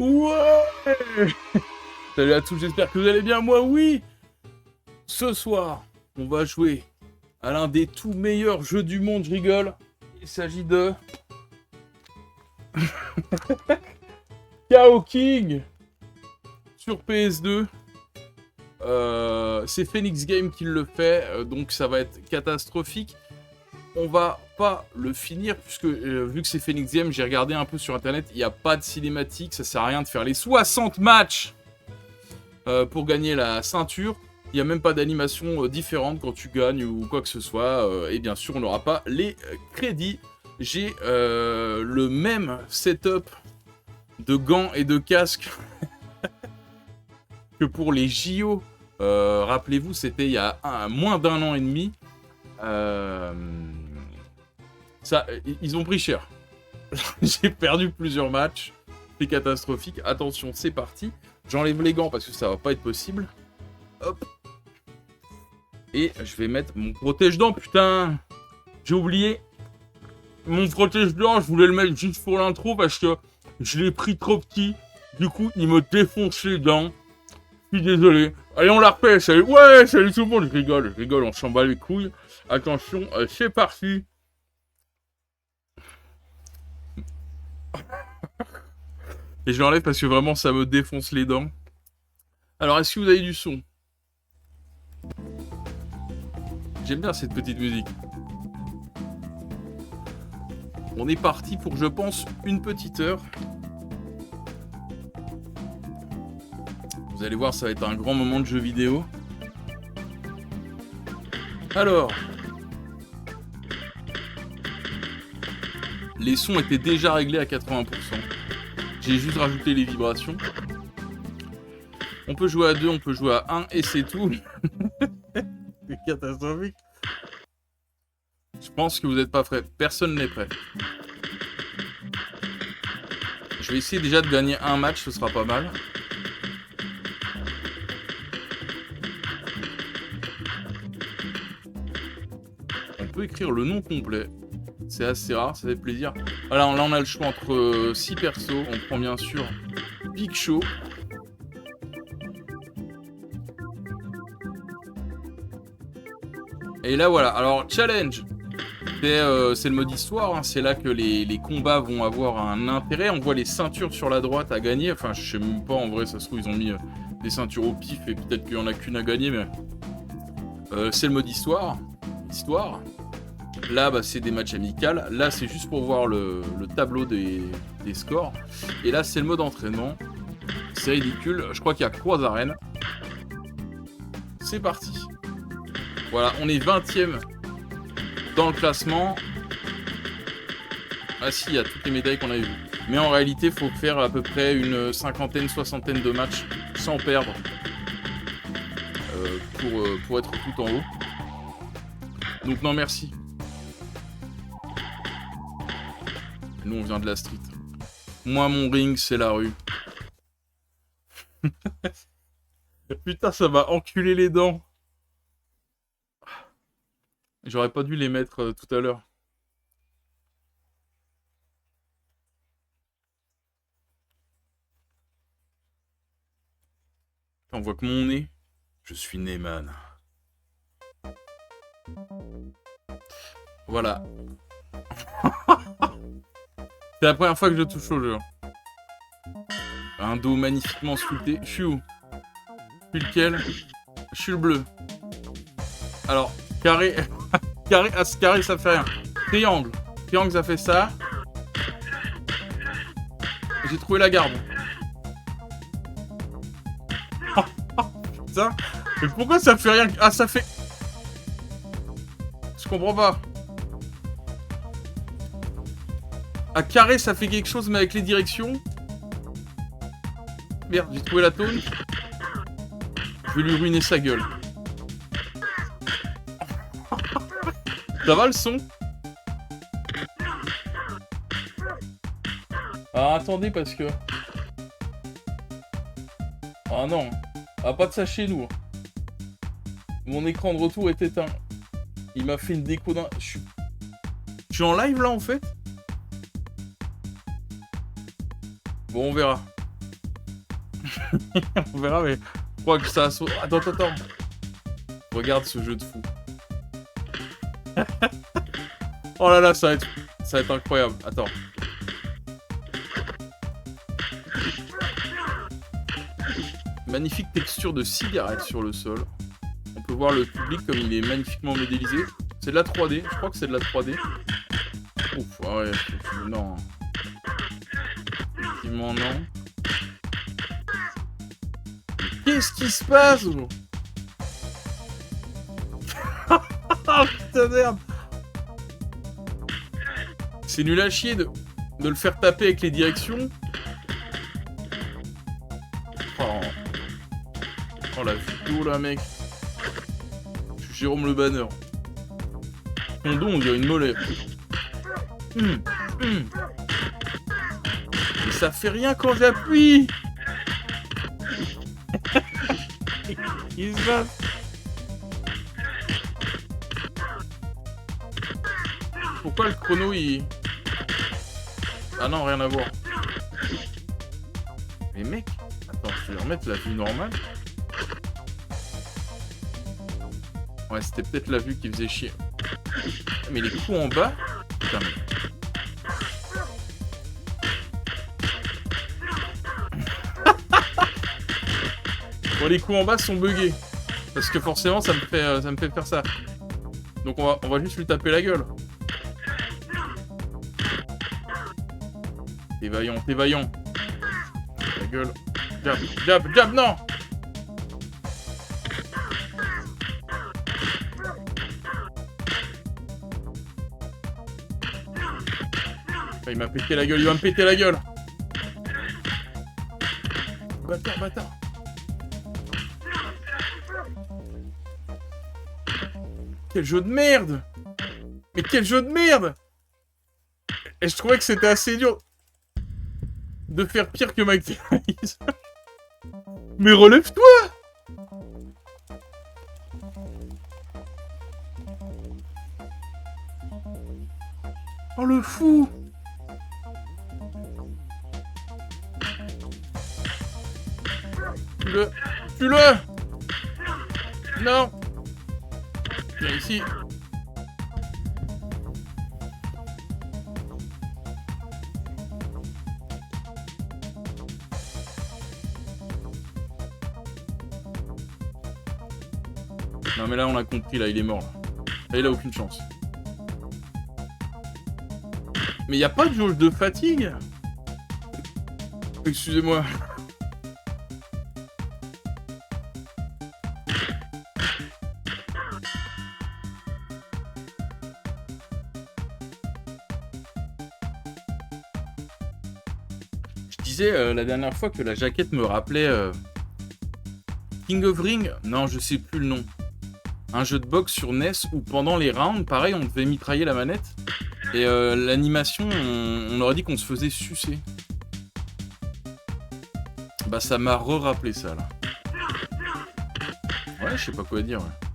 Ouais. Salut à tous, j'espère que vous allez bien. Moi, oui. Ce soir, on va jouer à l'un des tout meilleurs jeux du monde. Je rigole. Il s'agit de KO King sur PS2. C'est Phoenix Game qui le fait, donc ça va être catastrophique. On va pas le finir, puisque vu que c'est Phoenix Game, j'ai regardé un peu sur internet, il n'y a pas de cinématique, ça sert à rien de faire les 60 matchs pour gagner la ceinture. Il n'y a même pas d'animation différente quand tu gagnes ou quoi que ce soit, et bien sûr on n'aura pas les crédits. J'ai le même setup de gants et de casques que pour les JO. Rappelez-vous, c'était il y a moins d'un an et demi. Ça, ils ont pris cher. J'ai perdu plusieurs matchs. C'est catastrophique. Attention, c'est parti. J'enlève les gants parce que ça va pas être possible. Hop. Et je vais mettre mon protège-dents, putain. J'ai oublié. Mon protège-dents, je voulais le mettre juste pour l'intro parce que je l'ai pris trop petit. Du coup, il me défonce les dents. Je suis désolé. Allez, on la refait. Salut. Ouais, salut tout le monde. Je rigole, on s'en bat les couilles. Attention, c'est parti. Et je l'enlève parce que vraiment ça me défonce les dents. Alors, est-ce que vous avez du son? J'aime bien cette petite musique. On est parti pour, je pense, une petite heure. Vous allez voir, ça va être un grand moment de jeu vidéo. Alors, les sons étaient déjà réglés à 80%. J'ai juste rajouté les vibrations. On peut jouer à 2, on peut jouer à 1 et c'est tout. C'est catastrophique. Je pense que vous n'êtes pas prêts. Personne n'est prêt. Je vais essayer déjà de gagner un match, ce sera pas mal. On peut écrire le nom complet. C'est assez rare, ça fait plaisir. Alors là, on a le choix entre 6 persos. On prend bien sûr Big Show. Et là, voilà. Alors, challenge. C'est le mode histoire. Hein. C'est là que les combats vont avoir un intérêt. On voit les ceintures sur la droite à gagner. Enfin, je sais même pas. En vrai, ça se trouve, ils ont mis des ceintures au pif. Et peut-être qu'il y en a qu'une à gagner. Mais c'est le mode histoire. Là, bah, c'est des matchs amicaux. Là, c'est juste pour voir le tableau des scores. Et là, c'est le mode entraînement. C'est ridicule. Je crois qu'il y a 3 arènes. C'est parti. Voilà, on est 20ème dans le classement. Ah si, il y a toutes les médailles qu'on avait vues. Mais en réalité, il faut faire à peu près une 50aine, 60aine de matchs sans perdre. Pour être tout en haut. Donc non, merci. Nous, on vient de la street. Moi, mon ring, c'est la rue. Putain, ça m'a enculé les dents. J'aurais pas dû les mettre tout à l'heure. On voit que mon nez. Je suis Neyman. Voilà. C'est la première fois que je touche au jeu. Un dos magnifiquement sculpté. Je suis où? Je suis lequel? Je suis le bleu. Alors, carré... carré, ah, carré, ça fait rien. Triangle. Triangle, ça fait ça. J'ai trouvé la garde. Putain. Mais pourquoi ça fait rien? Ah, ça fait... Je comprends pas. À carré, ça fait quelque chose, mais avec les directions... Merde, j'ai trouvé la taunt. Je vais lui ruiner sa gueule. Ça va le son? Ah, attendez, parce que... Ah non. Ah, pas de ça chez nous. Mon écran de retour est éteint. Il m'a fait une déco d'un... Je suis en live, là, en fait? Bon, on verra. On verra, mais... Je crois que ça a sauté... Attends. Regarde ce jeu de fou. Oh là là, ça va être incroyable. Attends. Magnifique texture de cigarette sur le sol. On peut voir le public comme il est magnifiquement modélisé. C'est de la 3D, je crois que c'est de la 3D. Ouf, ah ouais, non. Effectivement, non. Qu'est-ce qui se passe? Ah putain merde. C'est nul à chier de le faire taper avec les directions. Oh la vidéo là mec. Je suis Jérôme Le Banner. Ton don on dirait une molaire. Mais ça fait rien quand j'appuie. Qu'est-ce qui se passe? Pourquoi le chrono il... Ah non, rien à voir. Mais mec, attends, je vais remettre la vue normale. Ouais, c'était peut-être la vue qui faisait chier. Mais les coups en bas... Putain, mais... Bon, les coups en bas sont buggés. Parce que forcément, ça me fait faire ça. Donc on va juste lui taper la gueule. T'es vaillant. La gueule. Jab, non! Il m'a pété la gueule, il va me péter la gueule! Bâtard! Quel jeu de merde! Mais quel jeu de merde! Et je trouvais que c'était assez dur de faire pire que Mike Tyson. Mais relève-toi! Oh le fou! Tue-le! Non! Viens ici. Non mais là on a compris, là il est mort. Là il a aucune chance. Mais y a pas de jauge de fatigue? Excusez-moi. Je disais la dernière fois que la jaquette me rappelait King of Ring. Non, je sais plus le nom. Un jeu de boxe sur NES où pendant les rounds, pareil, on devait mitrailler la manette. Et l'animation, on aurait dit qu'on se faisait sucer. Bah ça m'a re-rappelé ça là. Ouais, je sais pas quoi dire. Ouais.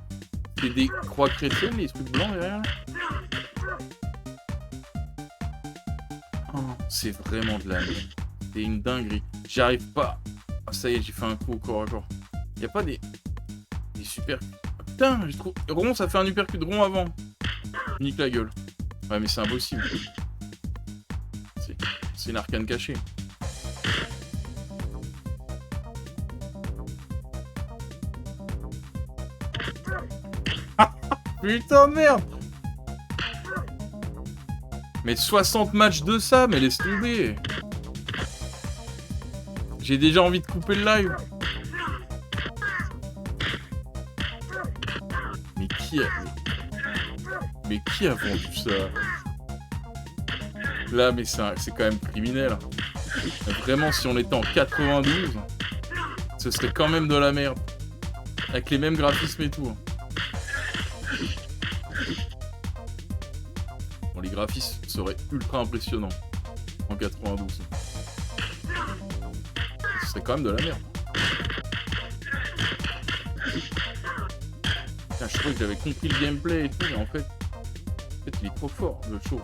C'est des croix chrétiennes, les trucs blancs derrière. Oh, c'est vraiment de la merde. C'est une dinguerie. J'y arrive pas. Ah, ça y est, j'ai fait un coup au corps à corps. Y'a pas des super... putain, je trouve... Rond, ça fait un uppercut rond avant. Nique la gueule. Ouais, mais c'est impossible. C'est une arcane cachée. Putain de merde. Mais 60 matchs de ça, mais laisse tomber. J'ai déjà envie de couper le live. Mais qui a vendu ça? Là, mais c'est quand même criminel. Vraiment, si on était en 92, ce serait quand même de la merde. Avec les mêmes graphismes et tout. Bon, les graphismes seraient ultra impressionnants en 92. Ce serait quand même de la merde. Putain, je croyais que j'avais compris le gameplay et tout, mais en fait il est trop fort, le show.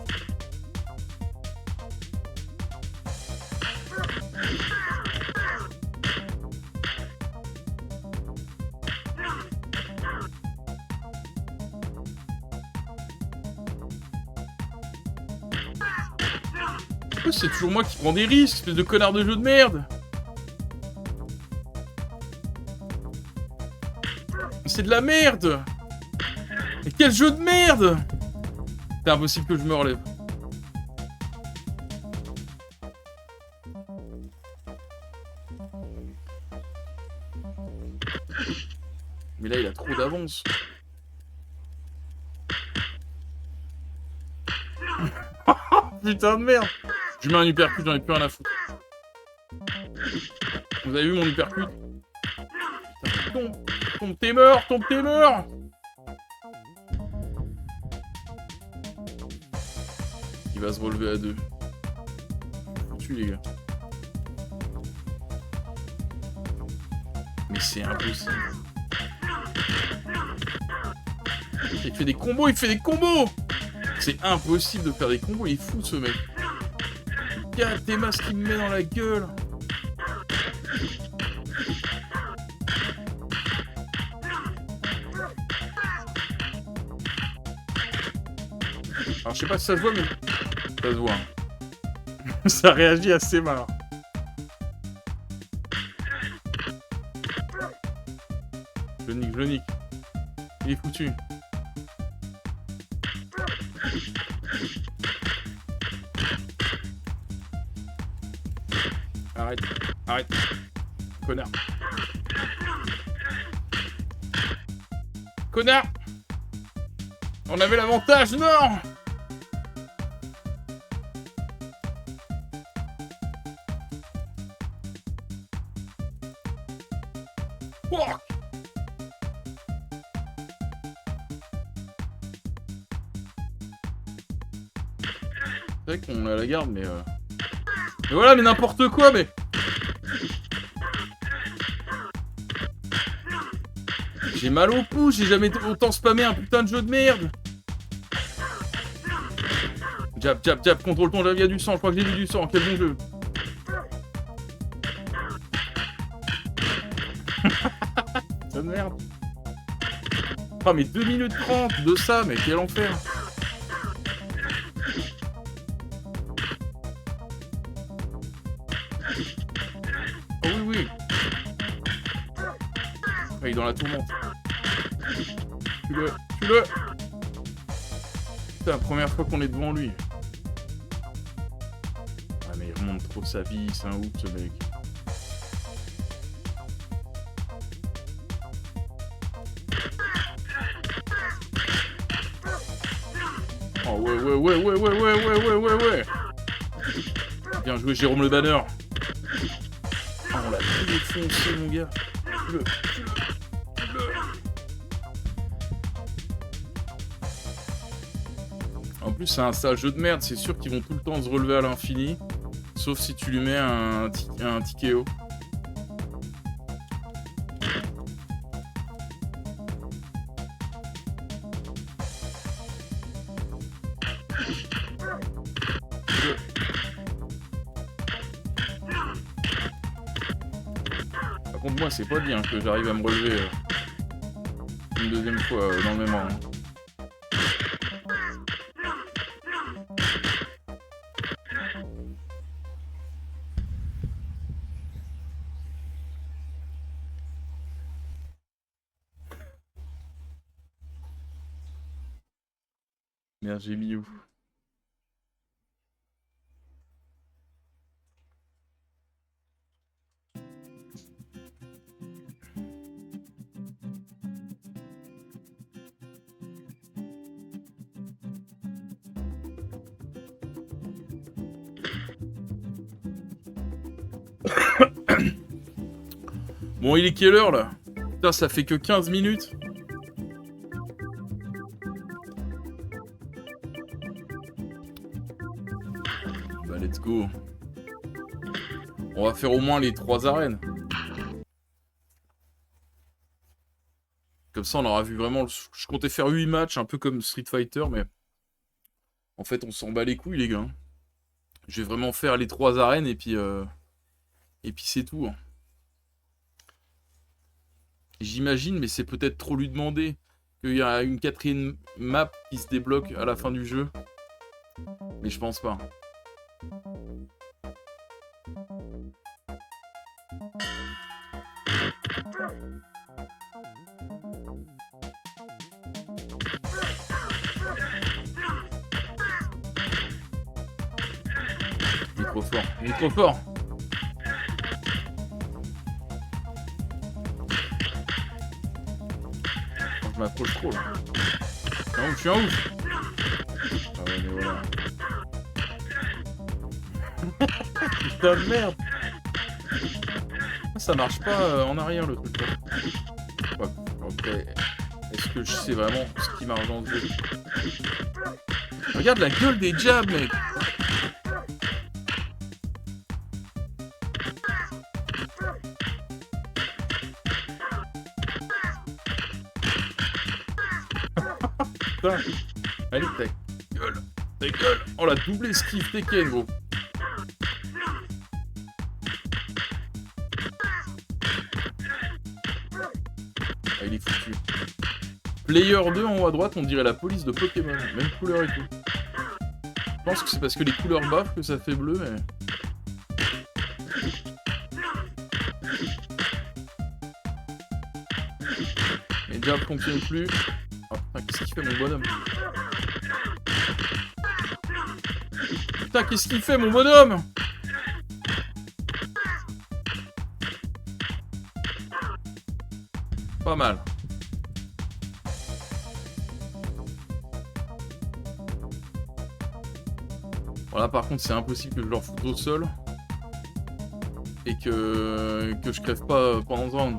C'est toujours moi qui prends des risques, espèce de connard de jeu de merde. C'est de la merde. Mais quel jeu de merde. C'est impossible que je me relève. Mais là, il a trop d'avance. Putain de merde. Je lui mets un uppercut, j'en ai plus rien à foutre. Vous avez vu mon uppercut? Tombe, t'es mort, tombe, t'es mort. Il va se relever à deux. Foutu, les gars. Mais c'est impossible. Il fait des combos, il fait des combos. C'est impossible de faire des combos, il est fou ce mec. Regarde tes masques qu'il me met dans la gueule. Alors je sais pas si ça se voit, mais ça se voit. Ça réagit assez mal. Je le nique. Il est foutu. Arrête. Connard. Connard. On avait l'avantage, non. Fuck. C'est vrai qu'on a la garde, mais mais voilà, mais n'importe quoi, mais... J'ai mal au pouce, j'ai jamais autant spammé un putain de jeu de merde. Jab, contrôle ton jab, il y a du sang, je crois que j'ai vu du sang, quel bon jeu. Putain de merde. Ah mais 2 minutes 30 de ça, mais quel enfer. Oh oui. Ah, il est dans la tourmente. Tue-le. C'est la première fois qu'on est devant lui. Ah mais il remonte trop sa vie, c'est un ouf ce mec. Oh ouais. Bien joué Jérôme Le Banner. Oh, on l'a tout défoncé mon gars. Tue-le. En plus, c'est un sale jeu de merde, c'est sûr qu'ils vont tout le temps se relever à l'infini. Sauf si tu lui mets un TKO. Par contre, moi, c'est pas bien que j'arrive à me relever une deuxième fois dans le même rang. Merde, j'ai mis où? Bon, il est quelle heure là? Putain, ça fait que 15 minutes. Bah, let's go. On va faire au moins les 3 arènes. Comme ça, on aura vu vraiment... Je comptais faire 8 matchs, un peu comme Street Fighter, mais... En fait, on s'en bat les couilles, les gars. Je vais vraiment faire les 3 arènes, et puis c'est tout. Hein. J'imagine, mais c'est peut-être trop lui demander, qu'il y a une 4e map qui se débloque à la fin du jeu. Mais je pense pas. Il est trop fort. Il est trop fort. Je m'approche trop là. Je suis un ouf. Ah ouais, mais voilà. Putain de merde. Ça marche pas en arrière le truc là. Ouais, ok. Est-ce que je sais vraiment ce qui marche dans ce jeu? Regarde la gueule des jabs, mec. Putain. Allez, ta gueule. Ta gueule. Oh, la double esquive Tekken, gros. Ah, il est foutu. Player 2 en haut à droite, on dirait la police de Pokémon. Même couleur et tout. Je pense que c'est parce que les couleurs baffent que ça fait bleu, mais... Les jabs fonctionnent plus. Oh putain, qu'est-ce qu'il fait mon bonhomme? Putain, qu'est-ce qu'il fait mon bonhomme? Pas mal. Voilà, par contre, c'est impossible que je leur foute au sol. Et que je crève pas pendant ce round.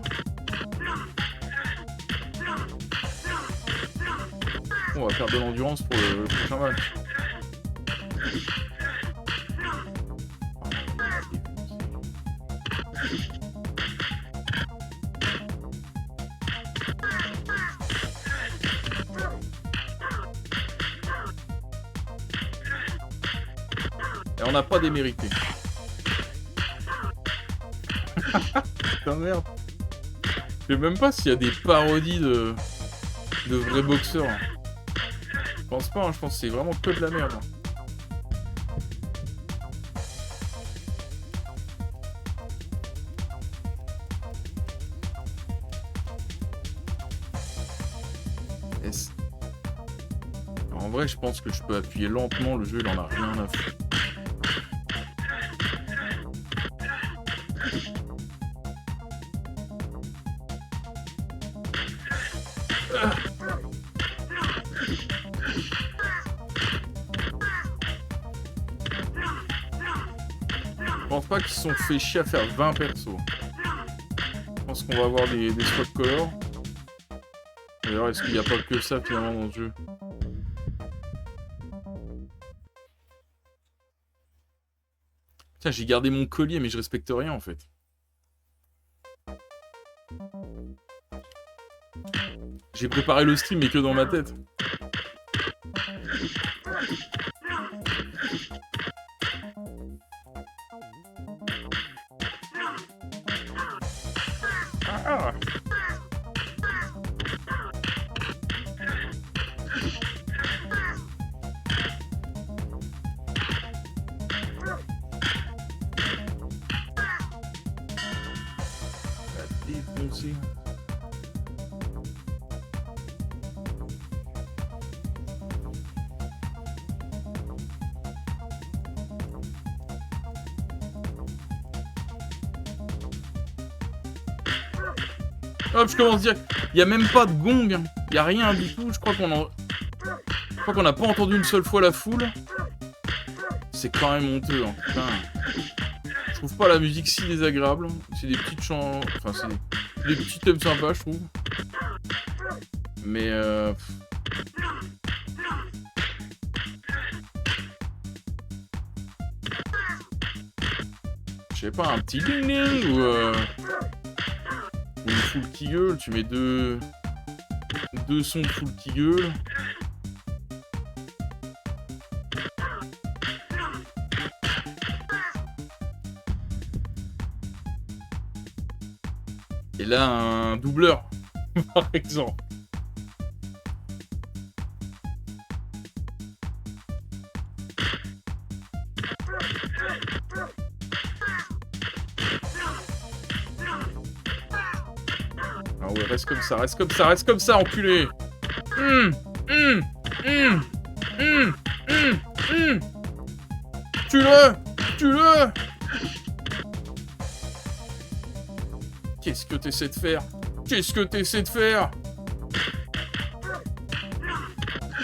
On va faire de l'endurance pour le prochain match. Et on n'a pas démérité. Putain merde. Je sais même pas s'il y a des parodies de vrais boxeurs. Je pense pas, hein, je pense que c'est vraiment que de la merde. En vrai, je pense que je peux appuyer lentement, le jeu il en a rien à foutre. Je pense pas qu'ils se sont fait chier à faire 20 persos. Je pense qu'on va avoir des spot color. D'ailleurs, est-ce qu'il n'y a pas que ça finalement dans le jeu? Tiens, j'ai gardé mon collier, mais je respecte rien en fait. J'ai préparé le stream, mais que dans ma tête. Ah. aussi. Hop, je commence direct. Il n'y a même pas de gong. Il n'y a rien du tout. Je crois qu'on n'a pas entendu une seule fois la foule. C'est quand même honteux. Hein. Putain. Je trouve pas la musique si désagréable. C'est des petites chants... Enfin, c'est des petits thèmes sympas, je trouve. Mais... Je sais pas, un petit ding-ding ou une foule qui gueule. Tu mets deux sons de foule qui gueule. Et là, un doubleur, par exemple. Ah ouais, reste comme ça, reste comme ça, reste comme ça, enculé. Tue-le, tue-le. Qu'est-ce que t'essaies de faire? Qu'est-ce que t'essaies de faire?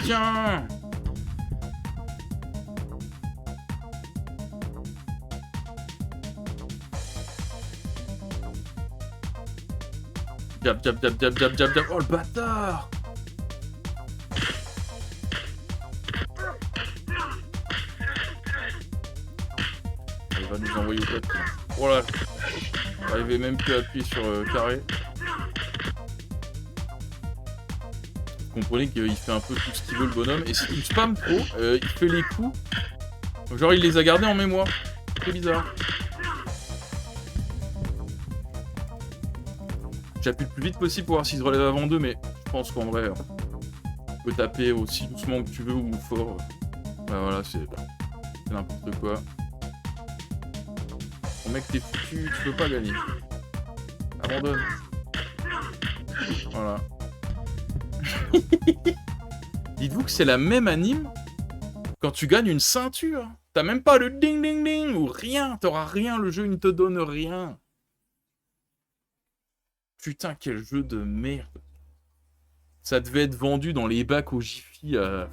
Tiens! Jab, jab, jab, jab, jab, jab, jab. Oh le bâtard! Il va nous envoyer au tête. Voilà. J'arrivais même plus à appuyer sur carré. Vous comprenez qu'il fait un peu tout ce qu'il veut le bonhomme. Et si tu spammes trop, il fait les coups. Genre il les a gardés en mémoire. C'est bizarre. J'appuie le plus vite possible pour voir s'il se relève avant 2, mais je pense qu'en vrai, tu peux taper aussi doucement que tu veux ou fort. Bah voilà, c'est n'importe quoi. Mon mec, t'es foutu, tu peux pas gagner. Abandonne. Voilà. Dites-vous que c'est la même anime quand tu gagnes une ceinture. T'as même pas le ding ding ding ou rien. T'auras rien, le jeu ne te donne rien. Putain, quel jeu de merde. Ça devait être vendu dans les bacs au Jiffy à...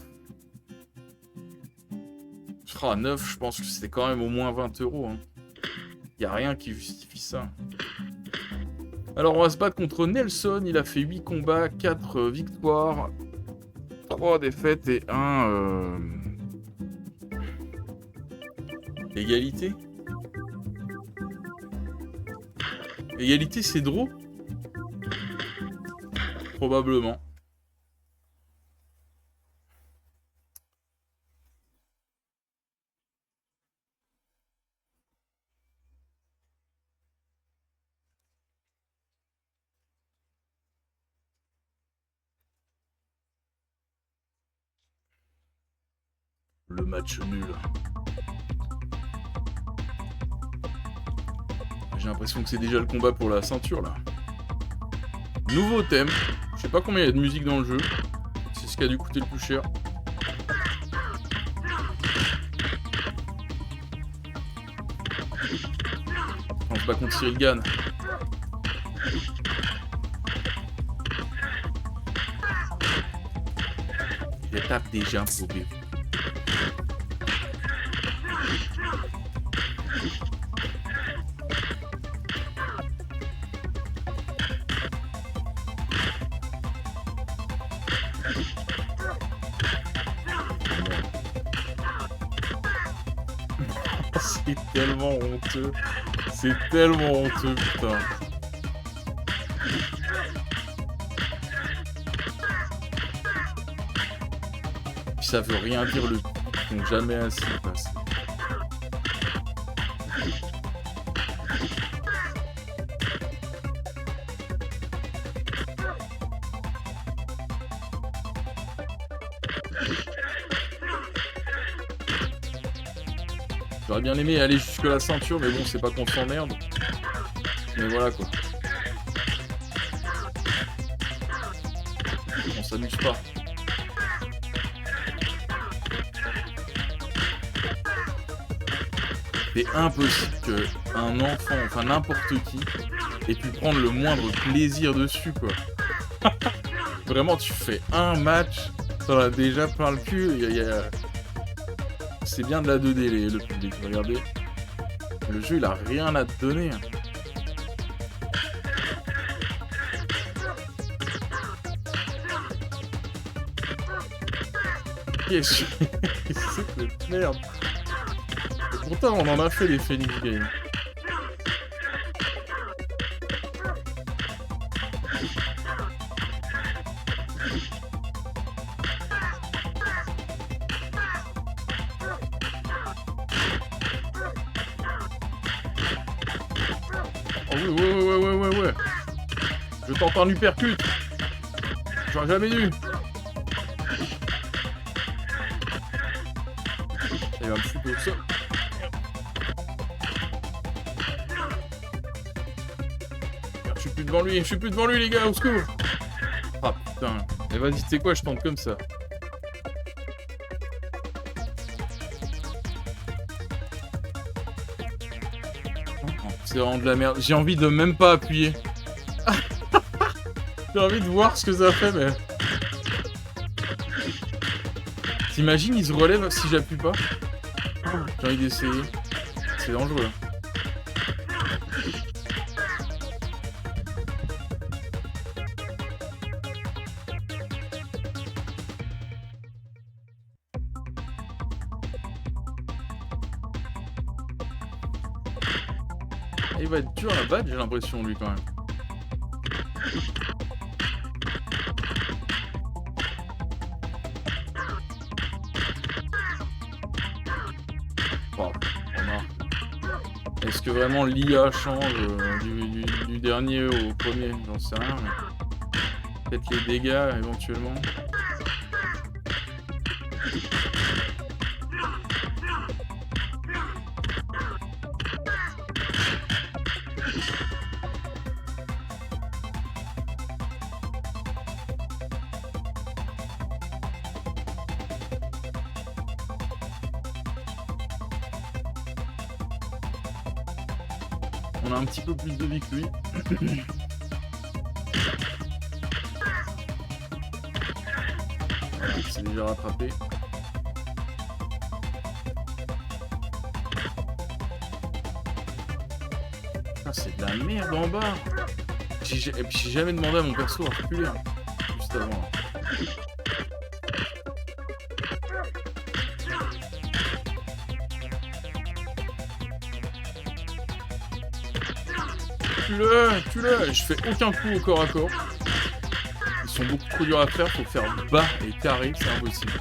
à 9, je pense que c'était quand même au moins 20 €. Hein. Y a rien qui justifie ça. Alors on va se battre contre Nelson. Il a fait 8 combats, 4 victoires, 3 défaites et 1... Égalité. Égalité, c'est drôle. Probablement. Le match nul. J'ai l'impression que c'est déjà le combat pour la ceinture là. Nouveau thème. Je sais pas combien il y a de musique dans le jeu. C'est ce qui a dû coûter le plus cher. On se bat contre Cyril Gann. Je tape déjà pour vivre. C'est tellement honteux. C'est tellement honteux, putain. Puis ça veut rien dire le coup. Ils font jamais ainsi passer. J'aurais bien aimé aller jusque la ceinture, mais bon, c'est pas qu'on s'emmerde. Mais voilà quoi. On s'amuse pas. C'est impossible qu'un enfant, enfin n'importe qui, ait pu prendre le moindre plaisir dessus, quoi. Vraiment, tu fais un match, t'en as déjà plein le cul. C'est bien de la 2D, le public. Regardez. Le jeu, il a rien à te donner. Qu'est-ce que c'est que cette merde? Et pourtant, on en a fait des Phoenix Games. Oh oui, ouais. Je tente un uppercut. J'aurais jamais dû. Il va me foutre au sol. Je suis plus devant lui, les gars, au secours. Ah putain. Et vas-y, tu sais quoi, je tente comme ça. C'est vraiment de la merde. J'ai envie de même pas appuyer. J'ai envie de voir ce que ça fait, mais... T'imagines, il se relève si j'appuie pas? J'ai envie d'essayer. C'est dangereux. Il va être dur à battre, j'ai l'impression, lui, quand même. Oh, est-ce que vraiment l'IA change du dernier au premier? J'en sais rien, mais... Peut-être les dégâts, éventuellement. On a un petit peu plus de vie que lui. Voilà, c'est déjà rattrapé. Ah, c'est de la merde en bas. Et puis j'ai jamais demandé à mon perso à reculer. Juste avant. Tue-le. Je fais aucun coup au corps à corps. Ils sont beaucoup trop durs à faire, faut faire bas et carré, c'est impossible.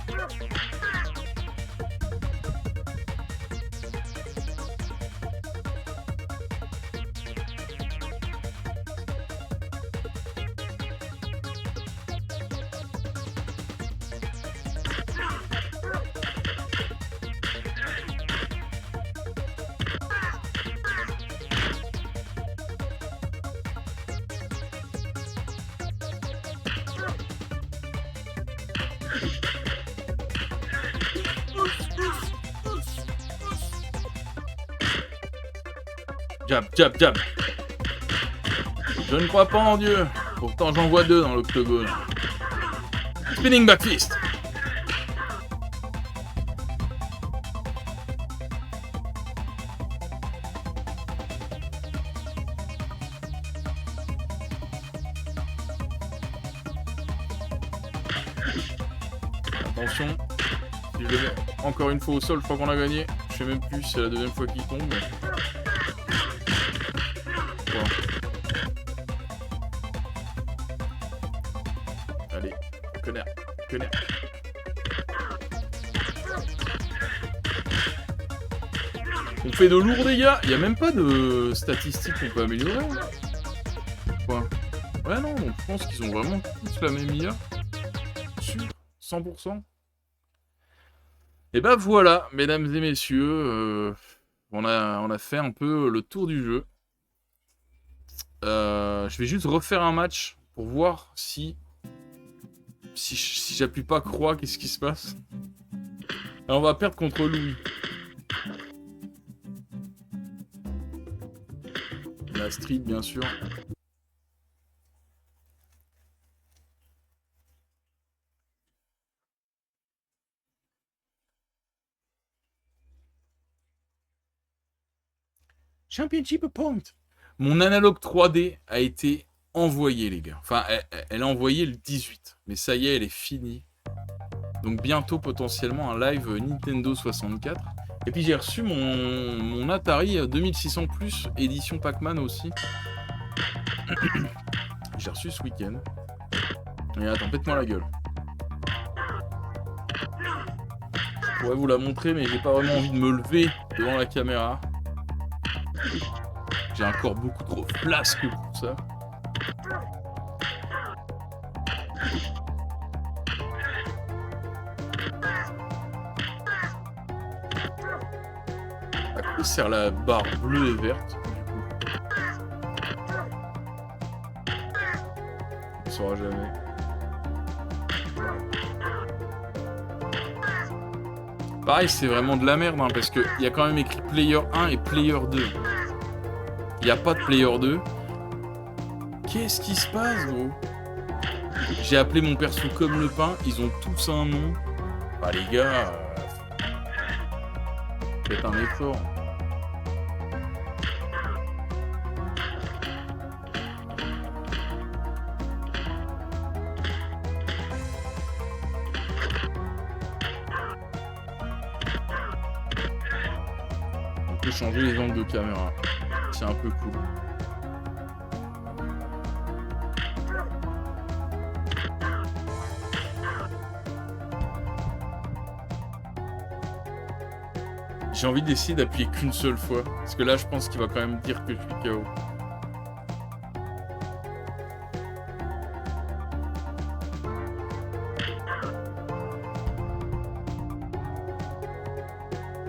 Jab. Je ne crois pas en Dieu. Pourtant, j'en vois deux dans l'octogone. Spinning back fist. Attention. Si je le mets encore une fois au sol, je crois qu'on a gagné. Je sais même plus si c'est la deuxième fois qu'il tombe. Mais... Allez, connard. On fait de lourds dégâts. Il n'y a même pas de statistiques qu'on peut améliorer. Quoi? Ouais, non, donc je pense qu'ils ont vraiment tous la même IA. Sûr, 100%. Et bah voilà, mesdames et messieurs, on a fait un peu le tour du jeu. Je vais juste refaire un match pour voir si Si j'appuie pas croix, qu'est-ce qui se passe? Alors on va perdre contre Louis. La street, bien sûr. Championship point. Mon analogue 3D a été envoyée, les gars. Enfin, elle a envoyé le 18. Mais ça y est, elle est finie. Donc bientôt, potentiellement, un live Nintendo 64. Et puis j'ai reçu mon Atari 2600 Plus, édition Pac-Man aussi. J'ai reçu ce week-end. Et attends, pète-moi la gueule. Je pourrais vous la montrer, mais j'ai pas vraiment envie de me lever devant la caméra. J'ai un corps beaucoup trop flasque pour ça. À quoi sert la barre bleue et verte, du coup? On ne saura jamais. Pareil, c'est vraiment de la merde, hein, parce qu'il y a quand même écrit Player 1 et Player 2. Il n'y a pas de Player 2. Qu'est-ce qui se passe, gros? J'ai appelé mon perso comme le pain, ils ont tous un nom. Bah les gars... faites un effort. On peut changer les angles de caméra. C'est un peu cool. J'ai envie d'essayer d'appuyer qu'une seule fois. Parce que là, je pense qu'il va quand même dire que je suis KO.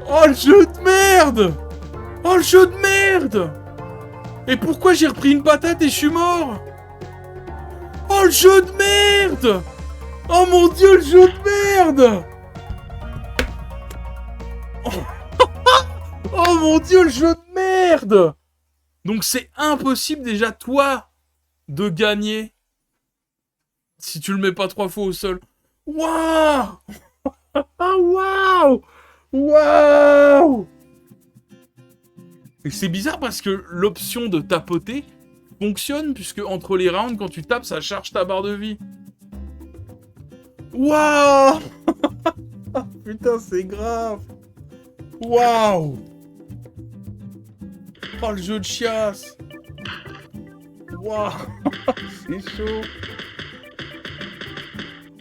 Oh, le jeu de merde! Oh, le jeu de merde! Et pourquoi j'ai repris une patate et je suis mort? Oh, le jeu de merde! Oh mon dieu, le jeu de merde! Oh mon dieu, le jeu de merde! Donc c'est impossible déjà, toi, de gagner si tu le mets pas 3 fois au sol. Waouh! Waouh! Waouh! Et c'est bizarre parce que l'option de tapoter fonctionne puisque entre les rounds, quand tu tapes, ça charge ta barre de vie. Waouh! Putain, c'est grave! Waouh! Oh, le jeu de chiasse! Waouh! C'est chaud!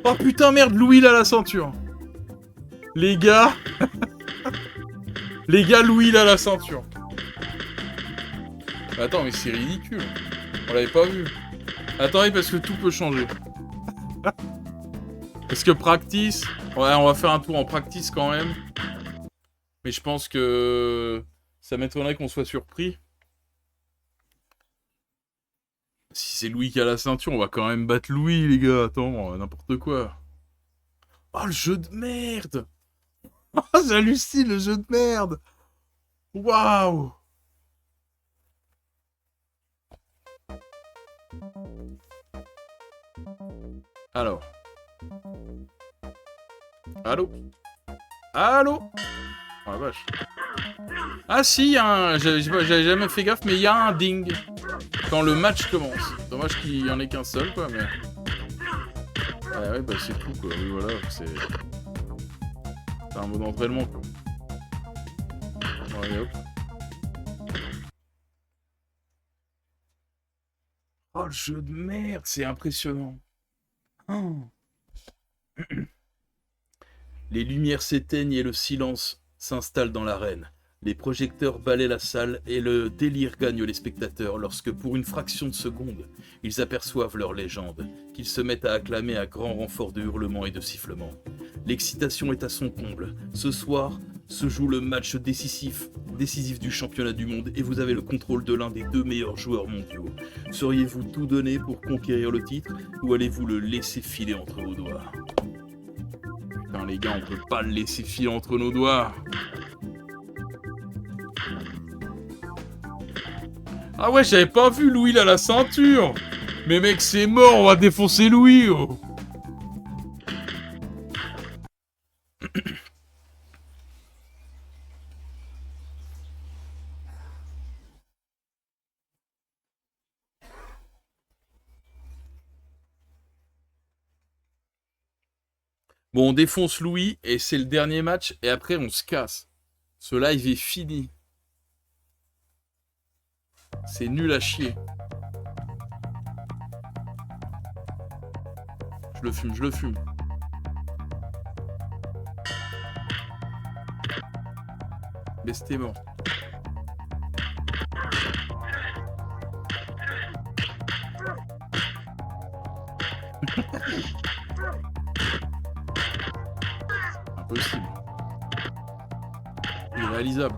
Oh putain, merde, Louis il a la ceinture! Les gars! Les gars, Louis il a la ceinture! Attends, mais c'est ridicule! On l'avait pas vu! Attendez, parce que tout peut changer. Parce que practice... Ouais, on va faire un tour en practice quand même. Mais je pense que... ça m'étonnerait qu'on soit surpris. Si c'est Louis qui a la ceinture, on va quand même battre Louis, les gars. Attends, n'importe quoi. Oh, le jeu de merde! Oh, j'hallucine, le jeu de merde! Waouh! Alors. Allô? Allô? Oh la vache. Ah si, y a un... j'avais jamais fait gaffe, mais il y a un ding quand le match commence. Dommage qu'il y en ait qu'un seul, quoi, mais... Ah ouais, bah c'est tout, quoi. Oui, voilà, c'est un mot d'entraînement, quoi. Allez, hop. Oh, le jeu de merde, c'est impressionnant. Oh. Les lumières s'éteignent et le silence s'installe dans l'arène. Les projecteurs balaient la salle et le délire gagne les spectateurs lorsque, pour une fraction de seconde, ils aperçoivent leur légende, qu'ils se mettent à acclamer à grand renfort de hurlements et de sifflements. L'excitation est à son comble. Ce soir, se joue le match décisif du championnat du monde et vous avez le contrôle de l'un des 2 meilleurs joueurs mondiaux. Seriez-vous tout donné pour conquérir le titre ou allez-vous le laisser filer entre vos doigts? Putain les gars, on peut pas le laisser filer entre nos doigts. Ah ouais, j'avais pas vu Louis là, la ceinture. Mais mec, c'est mort, on va défoncer Louis, oh. Bon, on défonce Louis et c'est le dernier match et après on se casse. Ce live est fini. C'est nul à chier. Je le fume, je le fume. Mais c'était mort. Impossible. Irréalisable.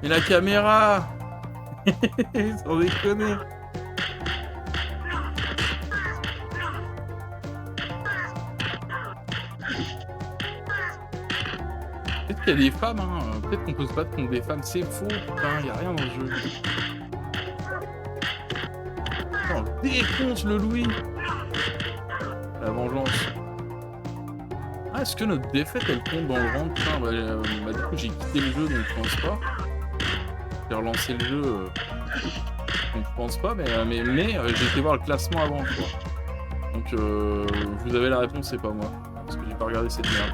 Et la caméra. Sans déconner. Peut-être qu'il y a des femmes, hein. Peut-être qu'on peut se battre contre des femmes. C'est faux, putain, il n'y a rien dans le jeu. Putain, on défonce le Louis. La vengeance. Ah, est-ce que notre défaite, elle compte dans le round? Putain, du coup, j'ai quitté le jeu, donc je pense pas. J'ai relancé le jeu, donc je pense pas, mais j'ai été voir le classement avant, quoi. Donc, vous avez la réponse, c'est pas moi. Parce que j'ai pas regardé cette merde.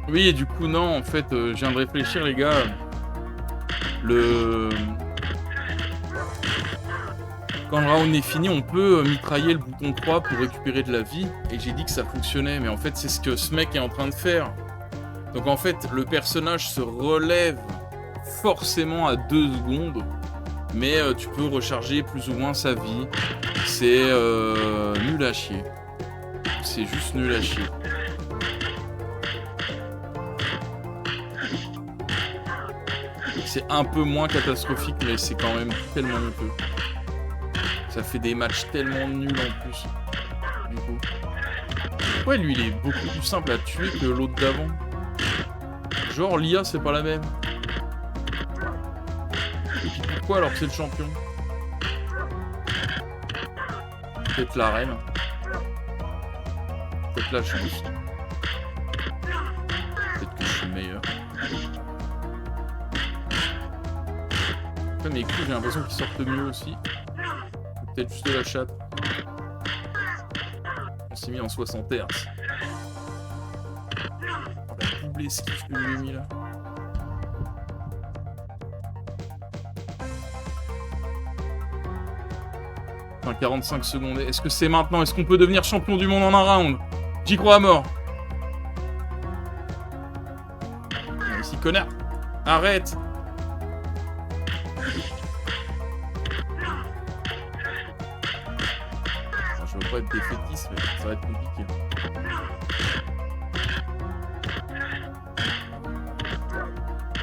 Oui, et du coup, non, en fait, je viens de réfléchir, les gars. Quand le round est fini, on peut mitrailler le bouton 3 pour récupérer de la vie. Et j'ai dit que ça fonctionnait, mais en fait, c'est ce que ce mec est en train de faire. Donc en fait, le personnage se relève forcément à 2 secondes. Mais tu peux recharger plus ou moins sa vie. C'est nul à chier. C'est juste nul à chier. C'est un peu moins catastrophique, mais c'est quand même tellement honteux. Ça fait des matchs tellement nuls en plus. Du coup. Ouais, lui, il est beaucoup plus simple à tuer que l'autre d'avant. Genre, l'IA, c'est pas la même. Et puis pourquoi alors que c'est le champion? Peut-être la reine. Peut-être la chance. Peut-être que je suis meilleur. Après mes coups, j'ai l'impression qu'ils sortent mieux aussi. Peut-être juste la chatte. On s'est mis en 60 Hz. Oh, la double esquive que je lui ai mis là. Enfin, 45 secondes. Est-ce que c'est maintenant? Est-ce qu'on peut devenir champion du monde en un round? J'y crois à mort. Ici, connard. Arrête. Je veux pas être défaitiste, mais ça va être compliqué.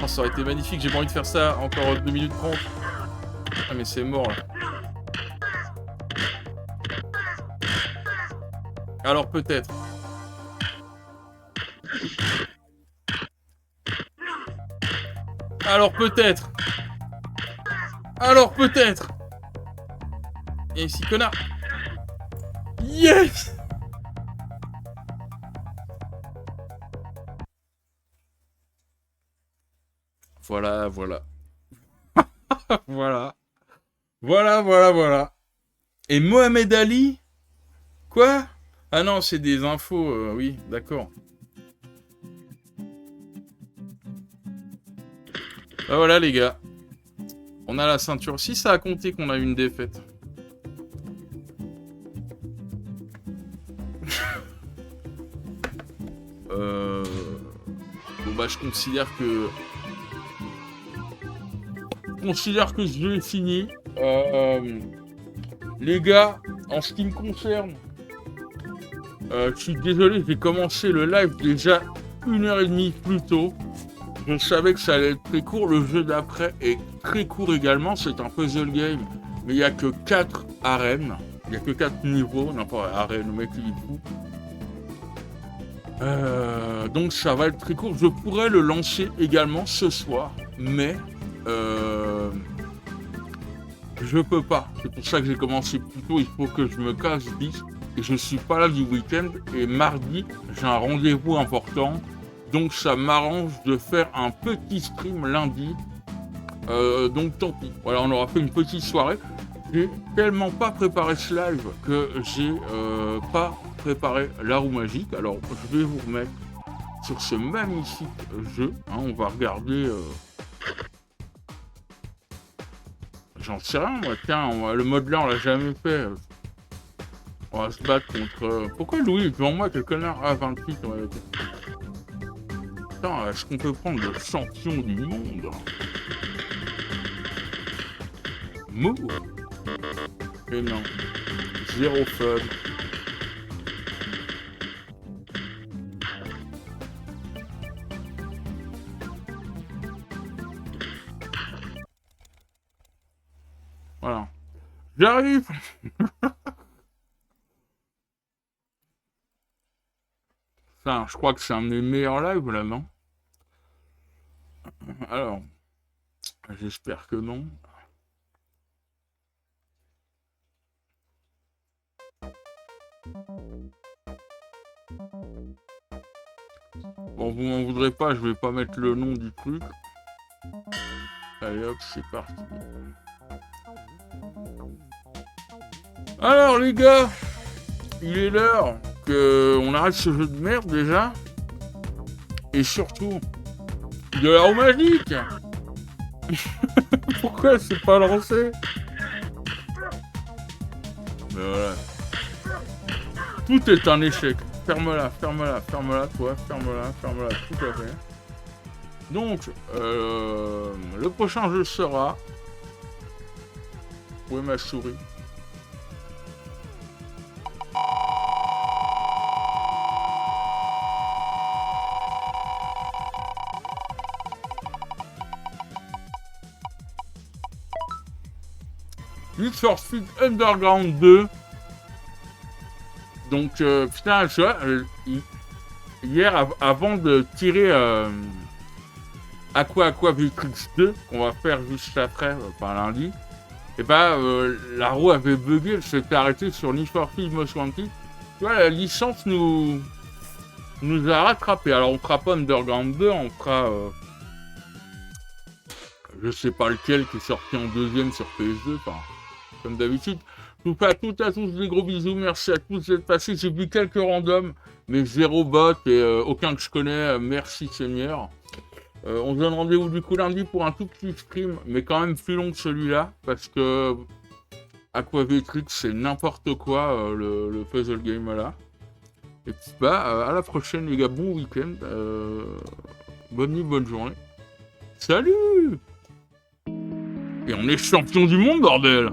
Oh, ça aurait été magnifique, j'ai pas envie de faire ça encore 2 minutes 30. Ah mais c'est mort là. Alors peut-être. Alors peut-être. Alors peut-être. Et ici, connard. Yes! Voilà, voilà. Voilà. Voilà, voilà, voilà. Et Mohamed Ali? Quoi? Ah non, c'est des infos, oui, d'accord. Ah voilà les gars. On a la ceinture. Si ça a compté qu'on a eu une défaite. Bon bah je considère que considère que je l'ai fini. Les gars, en ce qui me concerne, je suis désolé, j'ai commencé le live déjà 1h30 plus tôt. Je savais que ça allait être très court. Le jeu d'après est très court également. C'est un puzzle game, mais il n'y a que 4 arènes. Il n'y a que 4 niveaux. N'importe quelle arène, le mec il est fou. Donc ça va être très court. Je pourrais le lancer également ce soir, mais je peux pas. C'est pour ça que j'ai commencé plus tôt. Il faut que je me casse vite. Et je suis pas là du week-end. Et mardi, j'ai un rendez-vous important. Donc ça m'arrange de faire un petit stream lundi. Donc tant pis. Voilà, on aura fait une petite soirée. J'ai tellement pas préparé ce live que j'ai pas préparé la roue magique. Alors je vais vous remettre sur ce magnifique jeu. Hein, on va regarder... J'en sais rien moi. Tiens, le mode là on l'a jamais fait. On va se battre contre... Pourquoi Louis est devant moi, quel connard? Ah, 28, on va le dire. Putain, est-ce qu'on peut prendre le champion du monde? Mou. Et non. Zéro fun. Voilà. J'arrive. Ça, je crois que c'est un des meilleurs lives là, non? Alors, j'espère que non. Bon, vous m'en voudrez pas, je vais pas mettre le nom du truc. Allez hop, c'est parti. Alors les gars, il est l'heure qu'on arrête ce jeu de merde déjà. Et surtout, de la roue magique. Pourquoi c'est pas lancé? Mais voilà. Tout est un échec. Ferme-la, ferme-la, ferme-la, toi, ferme-la, ferme-la, tout à fait. Donc, le prochain jeu sera... Où est ma souris? Need for Speed Underground 2. Donc, putain, tu vois, hier, avant de tirer Aqua Victrix 2, qu'on va faire juste après, enfin lundi, et bah, la roue avait bugué, elle s'était arrêtée sur Need for Speed Most Wanted. Tu vois, la licence nous a rattrapé. Alors, on fera pas Underground 2, on fera... je sais pas lequel qui est sorti en deuxième sur PS2, enfin, comme d'habitude. Je vous fais à toutes et à tous des gros bisous, merci à tous d'être passés. J'ai vu quelques randoms, mais zéro bot et aucun que je connais, merci Seigneur. On se donne rendez-vous du coup lundi pour un tout petit stream, mais quand même plus long que celui-là, parce que Aqua Victrix c'est n'importe quoi, le puzzle game là. Et puis bah, à la prochaine les gars, bon week-end, bonne nuit, bonne journée. Salut! Et on est champion du monde, bordel!